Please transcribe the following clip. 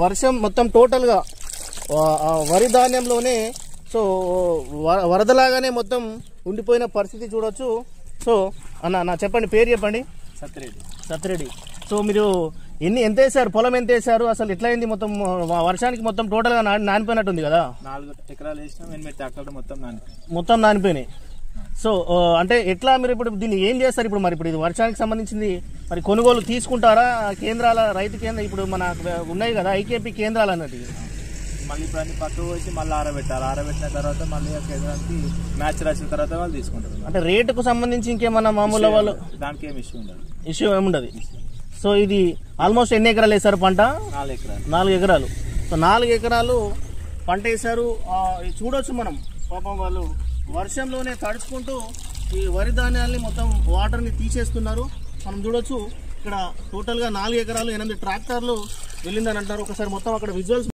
వర్షం మొత్తం టోటల్గా వరి ధాన్యంలోనే సో వరదలాగానే మొత్తం ఉండిపోయిన పరిస్థితి చూడొచ్చు. సో అన్న చెప్పండి, పేరు చెప్పండి. సత్యరెడ్డి. సో మీరు ఎంత వేసారు, పొలం ఎంత వేసారు, అసలు ఎట్లా అయింది? మొత్తం వర్షానికి మొత్తం టోటల్గా నానిపోయినట్టుంది కదా? 4 ఎకరాలు వేసినాం, 8 ట్రాక్టర్లు మొత్తం నానిపోయినాయి. సో అంటే ఎట్లా మీరు ఇప్పుడు దీన్ని ఏం చేస్తారు? ఇప్పుడు మరి ఇప్పుడు ఇది వర్షానికి సంబంధించింది, మరి కొనుగోలు తీసుకుంటారా? కేంద్రాల రైతు కేంద్రం ఇప్పుడు మన ఉన్నాయి కదా ఐకేపీ కేంద్రాలు అన్నట్టు, మళ్ళీ ఇప్పుడు అన్ని పక్కకు వచ్చి మళ్ళీ ఆరబెట్టిన తర్వాత మళ్ళీ కేంద్రానికి మ్యాచ్ రాసిన తర్వాత వాళ్ళు తీసుకుంటారు. అంటే రేటుకు సంబంధించి ఇంకేమన్నా మామూలు వాళ్ళు దానికి ఏమి ఇష్యూ ఏముండదు. సో ఇది ఆల్మోస్ట్ ఎన్ని ఎకరాలు వేసారు పంట? 4 ఎకరాలు. సో 4 ఎకరాలు పంట వేసారు. చూడొచ్చు మనం, పాపం వాళ్ళు వర్షంలోనే తడుచుకుంటూ ఈ వరి ధాన్యాల్ని మొత్తం వాటర్ని తీసేస్తున్నారు. మనం చూడొచ్చు ఇక్కడ టోటల్గా 4 ఎకరాలు 8 ట్రాక్టర్లు వెళ్ళిందని అంటారు. ఒకసారి మొత్తం అక్కడ విజువల్స్